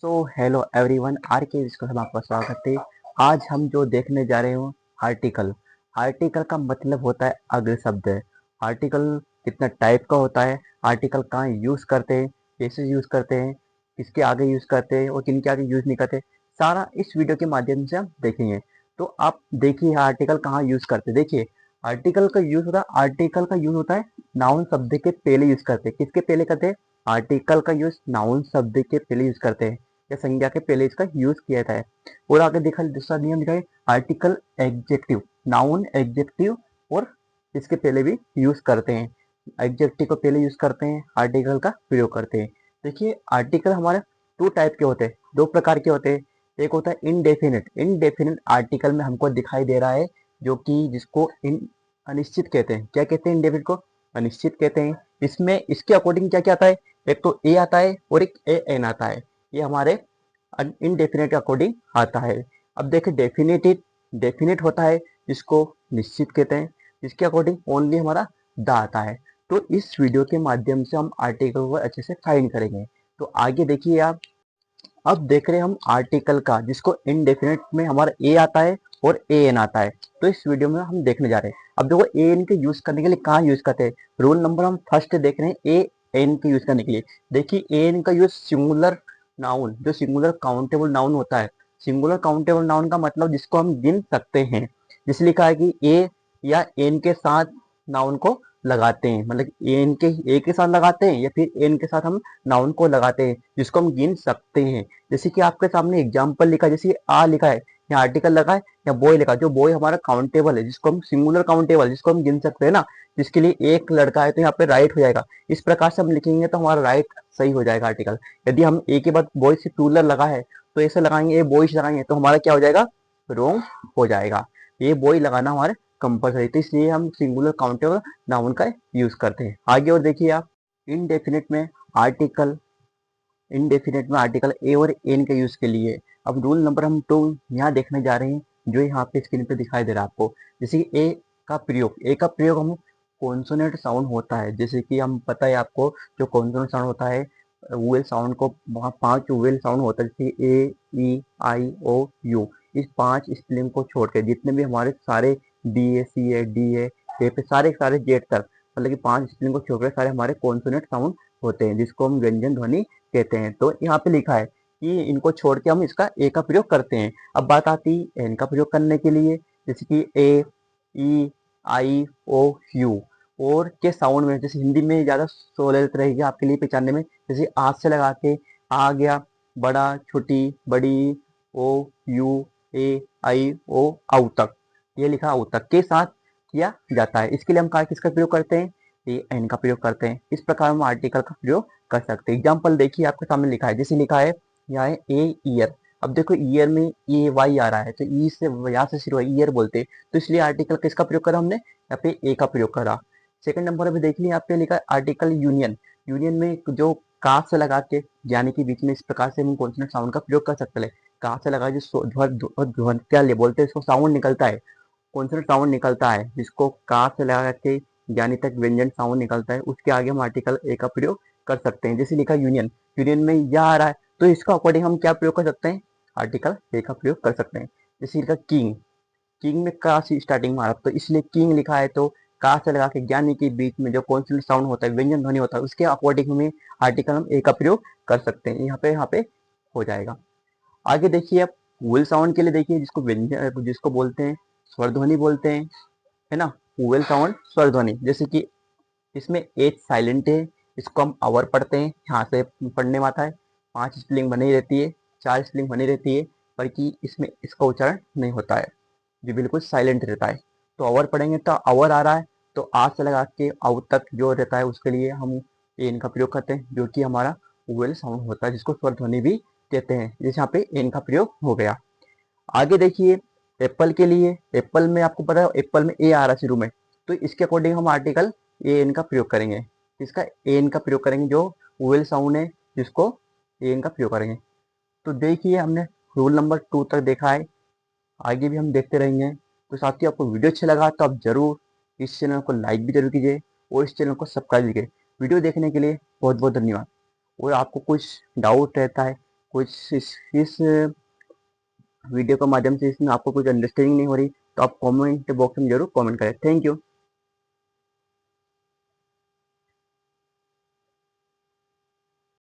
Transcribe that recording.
Hello everyone, are के discussion में आपका स्वागत है। आज हम जो देखने जा रहे हो आर्टिकल। आर्टिकल का मतलब होता है अग्र शब्द है। आर्टिकल कितना टाइप का होता है, आर्टिकल कहाँ यूज करते हैं, कैसे यूज करते हैं, किसके आगे यूज करते हैं और किन के आगे यूज नहीं करते, सारा इस वीडियो के माध्यम से हम देखेंगे। तो आप देखिए आर्टिकल कहाँ यूज करते हैं। देखिए आर्टिकल का यूज होता है नाउन शब्द के पहले यूज करते हैं। किसके पहले करते हैं? आर्टिकल का यूज नाउन शब्द के पहले यूज करते हैं या संज्ञा के पहले इसका यूज किया जाता है। और आगे देखा दूसरा नियम दिखा है आर्टिकल एग्जेक्टिव, नाउन एग्जेक्टिव और इसके पहले भी यूज करते हैं। एग्जेक्टिव को पहले यूज करते हैं, आर्टिकल का प्रयोग करते हैं। देखिए आर्टिकल हमारे टू टाइप के होते हैं, दो प्रकार के होते हैं। एक होता है इनडेफिनिट। इनडेफिनिट आर्टिकल में हमको दिखाई दे रहा है, जो कि जिसको अनिश्चित कहते हैं। क्या कहते हैं? इनडेफिनिट को अनिश्चित कहते हैं। इसमें इसके अकॉर्डिंग क्या क्या आता है? एक तो ए आता है और एक ए एन आता है। ये हमारे इनडेफिनेट अकॉर्डिंग आता है। अब देखिए डेफिनेट होता है जिसको निश्चित कहते हैं, जिसके अकॉर्डिंग ओनली हमारा द आता है। तो इस वीडियो के माध्यम से हम आर्टिकल को अच्छे से फाइंड करेंगे। तो आगे देखिए आप, अब देख रहे हैं हम आर्टिकल का जिसको इनडेफिनेट में हमारा ए आता है और ए एन आता है। तो इस वीडियो में हम देखने जा रहे हैं। अब देखो ए एन के यूज करने के लिए कहाँ यूज करते हैं। रूल नंबर हम फर्स्ट देख रहे हैं ए एन के यूज करने के लिए। देखिए ए एन का यूज सिंगुलर नाउन, जो सिंगुलर काउंटेबल नाउन होता है। सिंगुलर काउंटेबल नाउन का मतलब जिसको हम गिन सकते हैं। जिस लिखा है कि ए या एन के साथ नाउन को लगाते हैं, मतलब एन के ए के साथ लगाते हैं या फिर एन के साथ हम नाउन को लगाते हैं जिसको हम गिन सकते हैं। जैसे कि आपके सामने एग्जाम्पल लिखा है, जैसे आ लिखा है या आर्टिकल लगा है या बॉय लिखा है। जो बॉय हमारा काउंटेबल है, जिसको हम सिंगुलर काउंटेबल, जिसको हम गिन सकते हैं ना, जिसके लिए एक लड़का है तो यहाँ पे राइट हो जाएगा। इस प्रकार से हम लिखेंगे तो हमारा राइट सही हो जाएगा आर्टिकल। यदि हम ए के बाद बॉय से प्लूरल लगा है तो ऐसे लगाएंगे, ए बॉयज लगाएंगे तो हमारा क्या हो जाएगा? रोंग हो जाएगा। ये बॉय लगाना हमारे कंपलसरी, तो इसलिए हम सिंगुलर काउंटेबल नाउन का यूज करते हैं। आगे और देखिए आप, इनडेफिनिट में आर्टिकल इनडेफिनेट में आर्टिकल ए और एन के यूज के लिए। अब रूल नंबर हम 2 यहाँ देखने जा रहे हैं, जो यहाँ पे स्क्रीन पे दिखाई दे रहा है आपको। जैसे कि ए का प्रयोग हम कॉन्सोनेंट साउंड होता है। जैसे कि हम पता है आपको, जो कॉन्सोनेंट साउंड होता है, वोवेल साउंड को वहाँ 5 वोवेल साउंड होता है, जैसे ए ई आई ओ यू। इस 5 स्पेलिंग को छोड़ के जितने भी हमारे सारे B A C A D A पे सारे सारे जेड तक, मतलब कि 5 स्पेलिंग को छोड़ के सारे हमारे कॉन्सोनेंट साउंड होते हैं, जिसको हम व्यंजन ध्वनि कहते हैं। तो यहाँ पे लिखा है कि इनको छोड़ के हम इसका ए का प्रयोग करते हैं। अब बात आती है एन का प्रयोग करने के लिए। जैसे कि ए ई आई ओ यू और के साउंड में, जैसे हिंदी में ज्यादा सहूलियत रहेगी आपके लिए पहचानने में। जैसे आज से लगा के आ गया, बड़ा छोटी बड़ी, ओ यू ए आई ओ आउ तक, ये लिखा आउ तक के साथ किया जाता है। इसके लिए हम कहा किसका प्रयोग करते हैं? ए एन का प्रयोग करते हैं। इस प्रकार हम आर्टिकल का प्रयोग कर सकते हैं। एग्जाम्पल देखिए आपके सामने लिखा है, जैसे लिखा है यहाँ है ए ईयर। अब देखो ईयर में ए वाई आ रहा है, तो ई से यहाँ से शुरू ईयर बोलते हैं, तो इसलिए आर्टिकल किसका प्रयोग करा हमने? यहाँ पे ए का प्रयोग करा। सेकंड नंबर पे देख लिया, यहाँ पे लिखा है आर्टिकल यूनियन। यूनियन में जो का से लगा के यानी कि बीच में, इस प्रकार से हम कॉन्सोनेंट साउंड का प्रयोग कर सकते हैं। का से लगा जो क्या बोलते हैं, इसको साउंड निकलता है, कॉन्सोनेंट साउंड निकलता है, जिसको का से लगा के यानी तक व्यंजन साउंड निकलता है, उसके आगे हम आर्टिकल ए का प्रयोग कर सकते हैं। जैसे लिखा यूनियन, यूनियन में यह आ रहा है, तो इसका अकॉर्डिंग हम क्या प्रयोग कर सकते हैं? आर्टिकल ए का प्रयोग कर सकते हैं। जैसे लिखा किंग, किंग में का से स्टार्टिंग में आ रहा, तो इसलिए किंग लिखा है तो का से लगा के यानी कि बीच में जो कॉन्सोनेंट साउंड होता है, व्यंजन ध्वनि होता है, उसके अकॉर्डिंग में आर्टिकल हम ए का प्रयोग कर सकते हैं। यहाँ पे हो जाएगा। आगे देखिए आप, वुल साउंड के लिए देखिए, जिसको व्यंजन, जिसको बोलते हैं स्वर ध्वनि बोलते हैं, है ना। वुल साउंड स्वर ध्वनि, जैसे कि इसमें एच साइलेंट है, इसको हम आवर पढ़ते हैं, यहाँ से पढ़ने में आता है। 5 स्पेलिंग बनी रहती है, 4 स्पेलिंग बनी रहती है, पर कि इसमें इसका उच्चारण नहीं होता है, जो बिल्कुल साइलेंट रहता है। तो आवर पढ़ेंगे तो आवर आ रहा है, तो आज से लगा के आउ तक जो रहता है उसके लिए हम एन का प्रयोग करते हैं, जो कि हमारा वुल साउंड होता है, जिसको स्वर ध्वनि भी कहते हैं। जैसे यहाँ पे एन का प्रयोग हो गया। आगे देखिए, एप्पल के लिए, एप्पल में आपको पता है एप्पल में ए आ रहा है शुरू में, तो इसके अकॉर्डिंग हम आर्टिकल ए एन का प्रयोग करेंगे। इसका ए एन का प्रयोग करेंगे, जो वोवेल साउंड है जिसको ए एन का प्रयोग करेंगे। तो देखिए हमने रूल नंबर 2 तक देखा है, आगे भी हम देखते रहेंगे। तो साथियों, आपको वीडियो अच्छा लगा तो आप जरूर इस चैनल को लाइक भी जरूर कीजिए और इस चैनल को सब्सक्राइब कीजिए। वीडियो देखने के लिए बहुत बहुत धन्यवाद। और आपको कुछ डाउट रहता है कुछ इस वीडियो के माध्यम से इसमें आपको कुछ अंडरस्टैंडिंग नहीं हो रही तो आप कमेंट बॉक्स में जरूर कमेंट करें। Thank you.